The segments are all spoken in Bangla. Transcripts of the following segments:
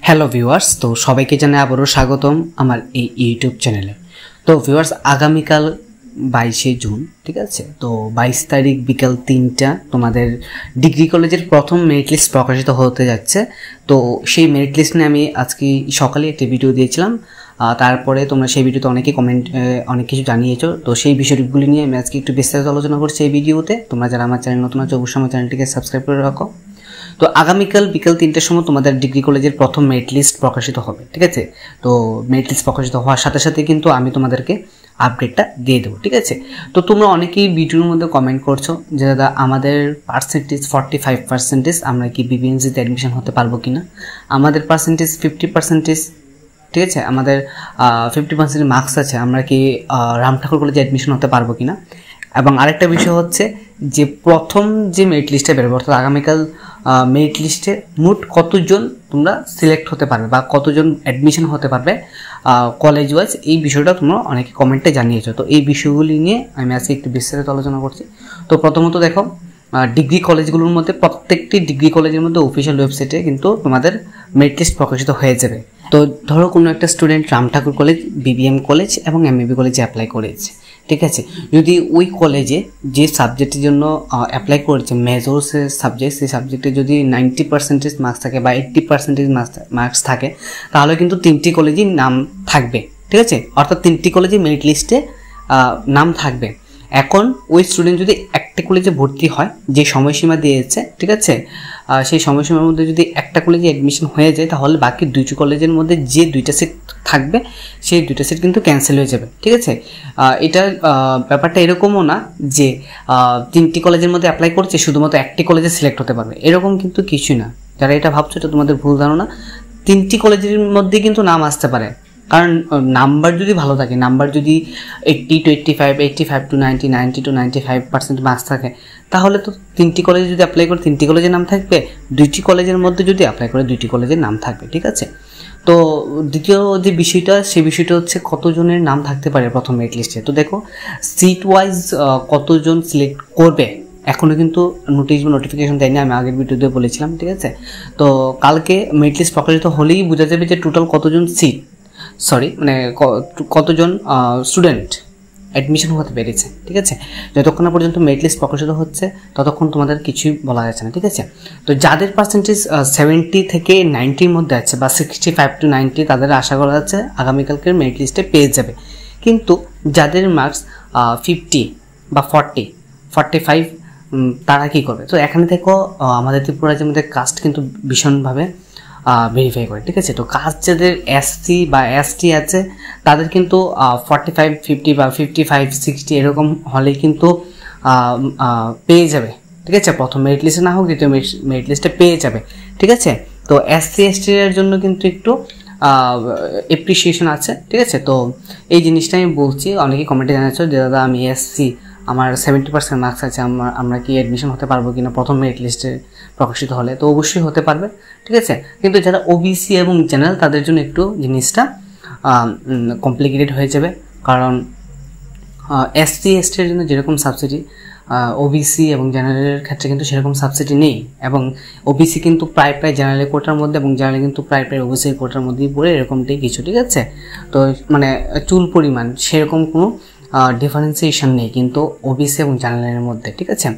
হ্যালো ভিউয়ার্স, তো সবাইকে জানাই আবারও স্বাগতম আমার এই ইউটিউব চ্যানেলে। তো ভিউয়ার্স, আগামীকাল 22শে জুন, ঠিক আছে, তো 22 তারিখ বিকাল 3টা তোমাদের ডিগ্রি কলেজের প্রথম মেরিট লিস্ট প্রকাশিত হতে যাচ্ছে। তো সেই মেরিট লিস্ট নিয়ে আমি আজকে সকালে একটি ভিডিও দিয়েছিলাম, তারপরে তোমরা সেই ভিডিওতে অনেকে কমেন্ট অনেক কিছু জানিয়েছো। তো সেই বিষয়গুলি নিয়ে আমি আজকে একটু বিস্তারিত আলোচনা করছি এই ভিডিওতে। তোমরা যারা আমার চ্যানেল নতুন আছো অবশ্যই আমার চ্যানেলটিকে সাবস্ক্রাইব করে রাখো। তো আগামীকাল বিকাল 3টার সময় তোমাদের ডিগ্রি কলেজের প্রথম মেরিট লিস্ট প্রকাশিত হবে, ঠিক আছে। তো মেরিট লিস্ট প্রকাশিত হওয়ার সাথে সাথে কিন্তু আমি তোমাদেরকে আপডেটটা দিয়ে দেবো, ঠিক আছে। তো তোমরা অনেকেই ভিডিওর মধ্যে কমেন্ট করছো যে দাদা আমাদের পার্সেন্টেজ 45%, আমরা কি বিবিএনসিতে অ্যাডমিশন হতে পারবো কি না। আমাদের পার্সেন্টেজ 50%, ঠিক আছে, আমাদের 50% মার্কস আছে, আমরা কি রাম ঠাকুর কলেজে অ্যাডমিশন হতে পারবো কি না। এবং আরেকটা বিষয় হচ্ছে যে প্রথম যে মেরিট লিস্টে বেরোবে, অর্থাৎ আগামীকাল মেরিট লিস্টে মোট কতজন তোমরা সিলেক্ট হতে পারবে বা কতজন অ্যাডমিশন হতে পারবে কলেজ ওয়াইজ, এই বিষয়টা তোমরা অনেকে কমেন্টে জানিয়েছো। তো এই বিষয়গুলি নিয়ে আমি আজকে একটু বিস্তারিত আলোচনা করছি। তো প্রথমত দেখো, ডিগ্রি কলেজগুলোর মধ্যে প্রত্যেকটি ডিগ্রি কলেজের মধ্যে অফিসিয়াল ওয়েবসাইটে কিন্তু তোমাদের মেরিট লিস্ট প্রকাশিত হয়ে যাবে। তো ধরো কোনো একটা স্টুডেন্ট রাম ঠাকুর কলেজ, বিবিএম কলেজ এবং এমবিবি কলেজে অ্যাপ্লাই করেছে, ঠিক আছে। যদি ওই কলেজে যে সাবজেক্টের জন্য অ্যাপ্লাই করেছে মেজর সাবজেক্ট, সেই সাবজেক্টে যদি 90% মার্কস থাকে বা 80% মার্কস থাকে, তাহলে কিন্তু 3টি কলেজেই নাম থাকবে, ঠিক আছে। অর্থাৎ 3টি কলেজে মেরিট লিস্টে নাম থাকবে। এখন ওই স্টুডেন্ট যদি একটা কলেজে ভর্তি হয়, যে সময়সীমা দিয়েছে, ঠিক আছে, সেই সময়সীমার মধ্যে যদি একটা কলেজে অ্যাডমিশন হয়ে যায়, তাহলে বাকি 2টি কলেজের মধ্যে যে 2টা সিট থাকবে সেই 2টা সিট কিন্তু ক্যান্সেল হয়ে যাবে, ঠিক আছে। এটার ব্যাপারটা এরকমও না যে 3টি কলেজের মধ্যে অ্যাপ্লাই করছে শুধুমাত্র একটি কলেজে সিলেক্ট হতে পারবে, এরকম কিন্তু কিছুই না। যারা এটা ভাবছো এটা তোমাদের ভুল ধারণা। 3টি কলেজের মধ্যে কিন্তু নাম আসতে পারে, কারণ নাম্বার যদি ভালো থাকে, নাম্বার যদি 80 to 85, 85 to 90, 90 to 95% মার্কস থাকে, তাহলে তো 3টি কলেজে যদি অ্যাপ্লাই করে 3টি কলেজের নাম থাকবে, 2টি কলেজের মধ্যে যদি অ্যাপ্লাই করে 2টি কলেজের নাম থাকবে, ঠিক আছে। তো দ্বিতীয় যে বিষয়টা, সেই বিষয়টা হচ্ছে কতজনের নাম থাকতে পারে প্রথম মেরিট লিস্টে। তো দেখো, সিট ওয়াইজ কতজন সিলেক্ট করবে এখনও কিন্তু নোটিফিকেশন দেয়নি, আমি আগের ভিডিওতে বলেছিলাম, ঠিক আছে। তো কালকে মেরিট লিস্ট প্রকাশিত হলেই বোঝা যাবে যে টোটাল কতজন কতজন স্টুডেন্ট অ্যাডমিশন হতে পেরেছে, ঠিক আছে। যতক্ষণ না পর্যন্ত মেরিট লিস্ট প্রকাশিত হচ্ছে ততক্ষণ তোমাদের কিছুই বলা যাচ্ছে না, ঠিক আছে। তো যাদের পার্সেন্টেজ 70 থেকে 90-র মধ্যে আছে বা 65 to 90, তাদের আশা করা যাচ্ছে আগামীকালকের মেরিট লিস্টে পেয়ে যাবে। কিন্তু যাদের মার্কস 50 বা 40, 45, তারা কী করবে? তো এখানে দেখো, আমাদের ত্রিপুরা রাজ্যের মধ্যে কাস্ট কিন্তু ভীষণভাবে ভেরিফাই করে, ঠিক আছে। তো কাস্ট যাদের এসসি বা এসটি আছে, তাদের কিন্তু 45, 50 বা 55, 60 এরকম হলে কিন্তু পেয়ে যাবে, ঠিক আছে। প্রথম মেরিট লিস্টে না হোক, দ্বিতীয় মেরিট লিস্টে পেয়ে যাবে, ঠিক আছে। তো এসসি এসটি এর জন্য কিন্তু একটু এপ্রিসিয়েশন আছে, ঠিক আছে। তো এই জিনিসটা আমি বলছি, অনেকেই কমেন্টে জানাচ্ছ যে দাদা আমি এসসি, আমার 70% মার্কস আছে, আমরা কি অ্যাডমিশন হতে পারবো কিনা প্রথম মেরিট লিস্টে প্রকাশিত হলে। তো অবশ্যই হতে পারবে, ঠিক আছে। কিন্তু যারা ওবিসি এবং জেনারেল, তাদের জন্য একটু জিনিসটা কমপ্লিকেটেড হয়ে যাবে, কারণ এসসি এসটির জন্য যেরকম সাবসিডি, ওবিসি এবং জেনারেলের ক্ষেত্রে কিন্তু সেরকম সাবসিডি নেই। এবং ওবিসি কিন্তু প্রায় জেনারেল কোটার মধ্যে এবং জেনারেল কিন্তু প্রায় ওবিসি কোটার মধ্যেই পড়ে, এরকমটাই কিছু, ঠিক আছে। তো মানে চুল পরিমাণ সেরকম কোনো ডিফারেন্সিয়েশন নেই কিন্তু ওবিসি এবং জেনারেলের মধ্যে, ঠিক আছে।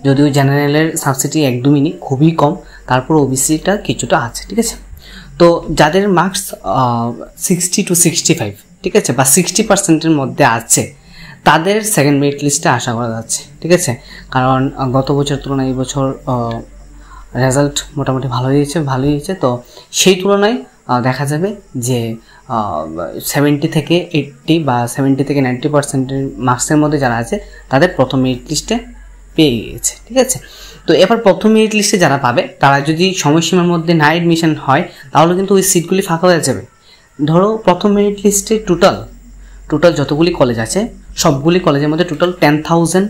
যদিও জেনারেলের সাবসিডি একদমই নেই, খুবই কম, তারপর ওবিসিটা কিছুটা আছে, ঠিক আছে। তো যাদের মার্কস 60 to 65, ঠিক আছে, বা 60%-এর মধ্যে আছে, তাদের সেকেন্ড মেরিট লিস্টে আশা করা যাচ্ছে, ঠিক আছে। কারণ গত বছর তুলনায় এই বছর রেজাল্ট মোটামুটি ভালোই হয়েছে। তো সেই তুলনায় দেখা যাবে যে 70 থেকে 80 বা 70 থেকে 90%-এর মার্কসের মধ্যে যারা আছে, তাদের প্রথম মেরিট লিস্টে পেয়ে গিয়েছে, ঠিক আছে। তো এবার প্রথম মেরিট লিস্টে যারা পাবে, তারা যদি সময়সীমার মধ্যে না অ্যাডমিশন হয়, তাহলে কিন্তু ওই সিটগুলি ফাঁকা হয়ে যাবে। ধরো প্রথম মেরিট লিস্টে টোটাল যতগুলি কলেজ আছে, সবগুলি কলেজের মধ্যে টোটাল 10,000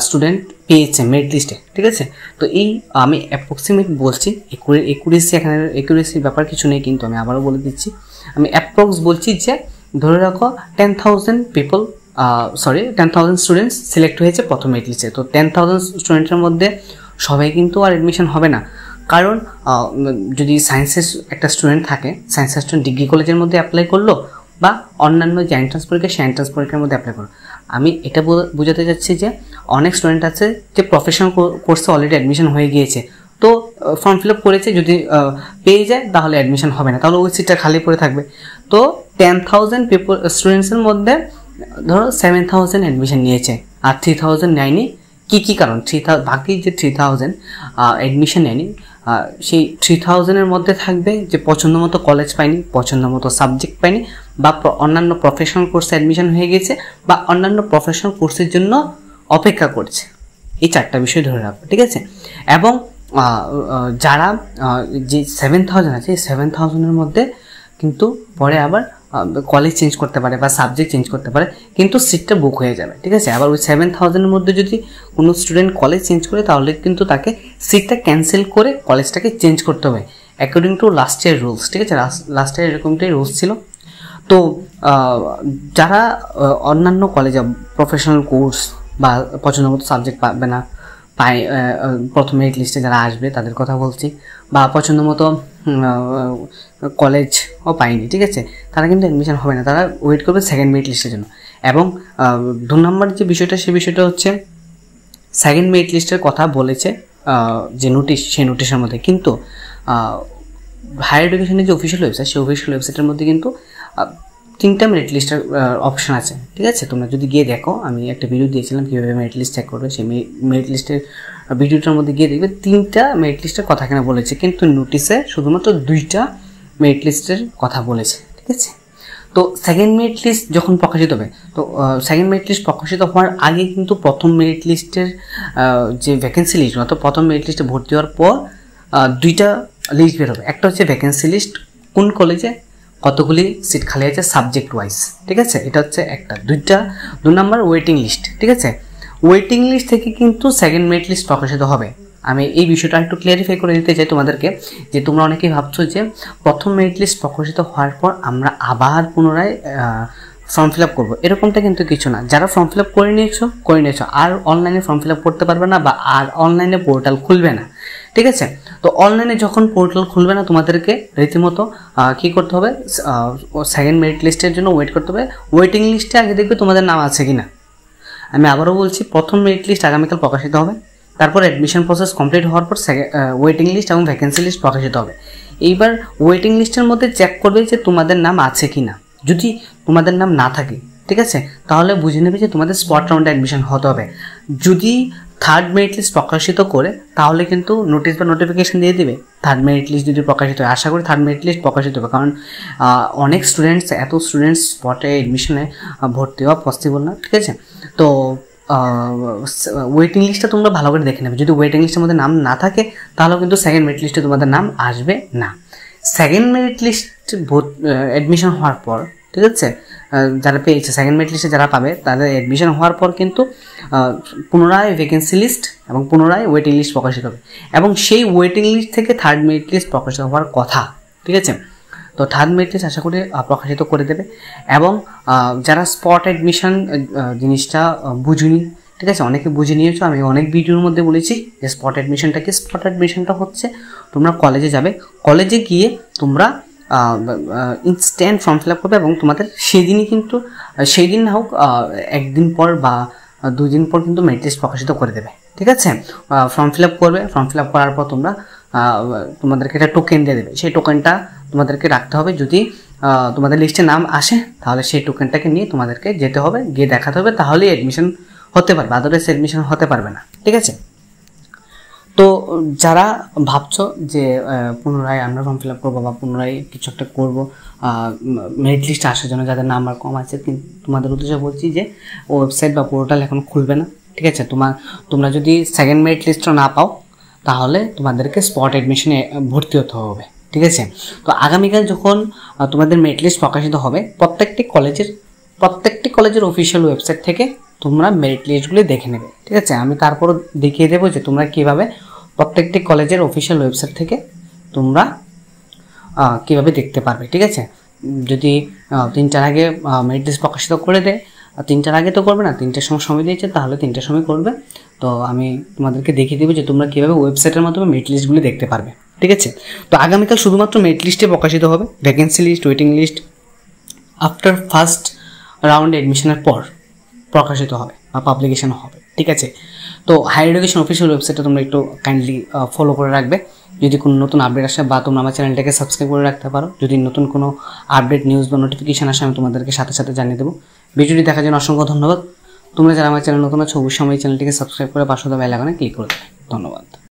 স্টুডেন্ট পেয়েছে মেরিট লিস্টে, ঠিক আছে। তো এই আমি অ্যাপ্রক্সিমেট বলছি, একুরেসির ব্যাপার কিছু নেই, কিন্তু আমি আবারও বলে দিচ্ছি, আমি অ্যাপ্রক্স বলছি যে ধরে রাখো 10,000 স্টুডেন্টস সিলেক্ট হয়েছে প্রথম মেরিট লিস্টে। তো 10,000 স্টুডেন্টের মধ্যে সবাই কিন্তু আর অ্যাডমিশন হবে না, কারণ যদি সায়েন্সের একটা স্টুডেন্ট থাকে, সায়েন্সের স্টুডেন্ট ডিগ্রি কলেজের মধ্যে অ্যাপ্লাই করলো বা অন্যান্য যে এন্ট্রান্স পরীক্ষা সেই এন্ট্রান্স পরীক্ষার মধ্যে অ্যাপ্লাই করলো। আমি এটা বোঝাতে চাচ্ছি যে অনেক স্টুডেন্ট আছে যে প্রফেশনাল কোর্সে অলরেডি অ্যাডমিশন হয়ে গিয়েছে, তো ফর্ম ফিল আপ করেছে, যদি পেয়ে যায় তাহলে অ্যাডমিশন হবে না, তাহলে ওই সিটটা খালি পড়ে থাকবে। তো 10,000 স্টুডেন্টসের মধ্যে ধরো 7,000 অ্যাডমিশন নিয়েছে আর 3,000 নেয়নি। কী কারণ? বাকি যে 3,000 অ্যাডমিশন নেয়নি, সেই 3,000-এর মধ্যে থাকবে যে পছন্দ মতো কলেজ পায়নি, পছন্দ মতো সাবজেক্ট পায়নি, বা অন্যান্য প্রফেশনাল কোর্সে অ্যাডমিশন হয়ে গেছে, বা অন্যান্য প্রফেশনাল কোর্সের জন্য অপেক্ষা করছে। এই 4টা বিষয় ধরে রাখবো, ঠিক আছে? এবং যারা যে 7,000 আছে, এই 7,000-এর মধ্যে কিন্তু পরে আবার কলেজ চেঞ্জ করতে পারে বা সাবজেক্ট চেঞ্জ করতে পারে, কিন্তু সিটটা বুক হয়ে যাবে, ঠিক আছে? আবার ওই 7,000-এর মধ্যে যদি কোনো স্টুডেন্ট কলেজ চেঞ্জ করে তাহলে কিন্তু তাকে সিটটা ক্যান্সেল করে কলেজটাকে চেঞ্জ করতে হবে according to last year rules, ঠিক আছে? লাস্ট ইয়ার এরকমটাই রুলস ছিল। তো যারা অন্যান্য কলেজে প্রফেশনাল কোর্স বা পছন্দ মতো সাবজেক্ট পাবে না, প্রথম মেরিট লিস্টে যারা আসবে তাদের কথা বলছি, বা পছন্দ মতো কলেজও পায়নি, ঠিক আছে? তারা কিন্তু অ্যাডমিশন হবে না, তারা ওয়েট করবে সেকেন্ড মেরিট লিস্টের জন্য। এবং 2 নম্বর যে বিষয়টা, সেই বিষয়টা হচ্ছে সেকেন্ড মেরিট লিস্টের কথা বলেছে যে নোটিশ, সেই নোটিশের মধ্যে কিন্তু হায়ার এডুকেশনের যে অফিসিয়াল ওয়েবসাইট, সেই অফিসিয়াল ওয়েবসাইটের মধ্যে কিন্তু 3টা মেরিট লিস্টের অপশান আছে, ঠিক আছে? তোমরা যদি গিয়ে দেখো, আমি একটা ভিডিও দিয়েছিলাম কীভাবে মেরিট লিস্ট চেক করবে, সেই মেরিট লিস্টের ভিডিওটার মধ্যে গিয়ে দেখবে 3টা মেরিট লিস্টের কথা এখানে বলেছে, কিন্তু নোটিশে শুধুমাত্র 2টা মেরিট লিস্টের কথা বলেছে, ঠিক আছে? তো সেকেন্ড মেরিট লিস্ট যখন প্রকাশিত হবে, তো সেকেন্ড মেরিট লিস্ট প্রকাশিত হওয়ার আগে কিন্তু প্রথম মেরিট লিস্টের যে ভ্যাকেন্সি লিস্ট, অর্থাৎ প্রথম মেরিট লিস্টে ভর্তি হওয়ার পর 2টা লিস্ট বের হবে। একটা হচ্ছে ভ্যাকেন্সি লিস্ট, কোন কলেজে কতগুলি সিট খালি আছে সাবজেক্ট ওয়াইজ, ঠিক আছে? এটা হচ্ছে একটা। 2 নম্বর ওয়েটিং লিস্ট, ঠিক আছে? ওয়েটিং লিস্ট থেকে কিন্তু সেকেন্ড মেরিট লিস্ট প্রকাশিত হবে। আমি এই বিষয়টা একটু ক্লিয়ারিফাই করে দিতে চাই তোমাদেরকে, যে তোমরা অনেকেই ভাবছো যে প্রথম মেরিট লিস্ট প্রকাশিত হওয়ার পর আমরা আবার পুনরায় ফর্ম ফিল আপ করবো, এরকমটা কিন্তু কিছু না। যারা ফর্ম ফিল আপ করে নিয়েছো আর অনলাইনে ফর্ম ফিল আপ করতে পারবে না, বা আর অনলাইনে পোর্টাল খুলবে না, ঠিক আছে? তো অনলাইনে যখন পোর্টাল খুলবে না, তোমাদেরকে রীতিমতো কী করতে হবে, সেকেন্ড মেরিট লিস্টের জন্য ওয়েট করতে হবে। ওয়েটিং লিস্টে আগে দেখবে তোমাদের নাম আছে কি না। আমি আবারও বলছি, প্রথম মেরিট লিস্ট আগামীকাল প্রকাশিত হবে, তারপর অ্যাডমিশন প্রসেস কমপ্লিট হওয়ার পর ওয়েটিং লিস্ট এবং ভ্যাকেন্সি লিস্ট প্রকাশিত হবে। এইবার ওয়েটিং লিস্টের মধ্যে চেক করবে যে তোমাদের নাম আছে কি না। যদি তোমাদের নাম না থাকে, ঠিক আছে, তাহলে বুঝে নেবে যে তোমাদের স্পট রাউন্ডে অ্যাডমিশন হতে হবে। যদি থার্ড মেরিট লিস্ট প্রকাশিত করে তাহলে কিন্তু নোটিশ বা নোটিফিকেশন দিয়ে দেবে থার্ড মেরিট লিস্ট যদি প্রকাশিত হয়। আশা করি থার্ড মেরিট লিস্ট প্রকাশিত হবে, কারণ অনেক এত স্টুডেন্টস স্পটে এডমিশনে ভর্তি হওয়া পসিবল না, ঠিক আছে? তো ওয়েটিং লিস্টটা তোমরা ভালো করে দেখে নেবে। যদি ওয়েটিং লিস্টের মধ্যে নাম না থাকে তাহলেও কিন্তু সেকেন্ড মেরিট লিস্টে তোমাদের নাম আসবে না। সেকেন্ড মেরিট লিস্ট অ্যাডমিশন হওয়ার পর, ঠিক আছে, যারা পেয়েছে সেকেন্ড মেরিট লিস্টে যারা পাবে তাদের অ্যাডমিশন হওয়ার পর কিন্তু পুনরায় ভ্যাকেন্সি লিস্ট এবং পুনরায় ওয়েটিং লিস্ট প্রকাশিত হবে, এবং সেই ওয়েটিং লিস্ট থেকে থার্ড মেরিট লিস্ট প্রকাশিত হওয়ার কথা, ঠিক আছে? তো থার্ড মেরিট লিস্ট আশা করি প্রকাশিত করে দেবে। এবং যারা স্পট অ্যাডমিশন জিনিসটা বুঝুনি, ঠিক আছে, অনেকে বুঝে নিয়েছো, আমি অনেক ভিডিওর মধ্যে বলেছি যে স্পট অ্যাডমিশনটা কি। স্পট অ্যাডমিশনটা হচ্ছে তোমরা কলেজে যাবে, কলেজে গিয়ে তোমরা ইনস্ট্যান্ট ফর্ম ফিল আপ করবে, এবং তোমাদের সেদিনই কিন্তু, সেই দিন না হোক 1 দিন পর বা 2 দিন পর কিন্তু মেরিট লিস্ট প্রকাশিত করে দেবে, ঠিক আছে? ফর্ম ফিল আপ করবে, ফর্ম ফিল আপ করার পর তোমরা তোমাদেরকে একটা টোকেন দিয়ে দেবে। সেই টোকেনটা তোমাদেরকে রাখতে হবে। যদি তোমাদের লিস্টে নাম আসে তাহলে সেই টোকেনটাকে নিয়ে তোমাদেরকে যেতে হবে, গিয়ে দেখাতে হবে, তাহলেই অ্যাডমিশন হতে পারবে, আদারওয়াইজ অ্যাডমিশন হতে পারবে না, ঠিক আছে? তো যারা ভাবছো যে পুনরায় আমরা ফর্ম ফিল আপ করবো বা পুনরায় কিছু একটা করবো মেরিট লিস্ট আসার জন্য, যাদের নাম্বার কম আছে, কিন্তু তোমাদের উদ্দেশ্যে বলছি যে ওয়েবসাইট বা পোর্টাল এখন খুলবে না, ঠিক আছে? তোমরা যদি সেকেন্ড মেরিট লিস্টও না পাও তাহলে তোমাদেরকে স্পট অ্যাডমিশনে ভর্তি হতে হবে, ঠিক আছে? তো আগামীকাল যখন তোমাদের মেরিট লিস্ট প্রকাশিত হবে, প্রত্যেকটি কলেজের অফিসিয়াল ওয়েবসাইট থেকে তোমরা মেরিট লিস্টগুলি দেখে নেবে, ঠিক আছে? আমি তারপরও দেখিয়ে দেবো যে তোমরা কীভাবে প্রত্যেকটি কলেজের অফিসিয়াল ওয়েবসাইট থেকে তোমরা কীভাবে দেখতে পারবে, ঠিক আছে? যদি 3টার আগে মেরিট লিস্ট প্রকাশিত করে দেয়, 3টার আগে তো করবে না, 3টার সময় দিয়েছে, তাহলে 3টার সময় করবে। তো আমি তোমাদেরকে দেখিয়ে দেবো যে তোমরা কীভাবে ওয়েবসাইটের মাধ্যমে মেরিট লিস্টগুলি দেখতে পারবে, ঠিক আছে। তো আগামীকাল শুধুমাত্র মেরিট লিস্টে প্রকাশিত হবে, vacancy list, waiting list after first round অ্যাডমিশনের পর প্রকাশিত হবে বা পাবলিকেশন হবে, ঠিক আছে। তো হায়ার এডুকেশন অফিসিয়াল ওয়েবসাইটটা তোমরা একটু কাইন্ডলি ফলো করে রাখবে। যদি কোনো নতুন আপডেট আসে বা তোমরা আমার চ্যানেলটাকে সাবস্ক্রাইব করে রাখতে পারো, যদি নতুন কোনো আপডেট নিউজ বা নোটিফিকেশান আসে আমি তোমাদেরকে সাথে সাথে জানিয়ে দেবো। ভিডিওটি দেখার জন্য অসংখ্য ধন্যবাদ। তোমরা যারা আমার চ্যানেল নতুন আছো অবশ্যই আমার এই চ্যানেলটিকে সাবস্ক্রাইব করে পাশে বেল আইকনে ক্লিক করে দেবে। ধন্যবাদ।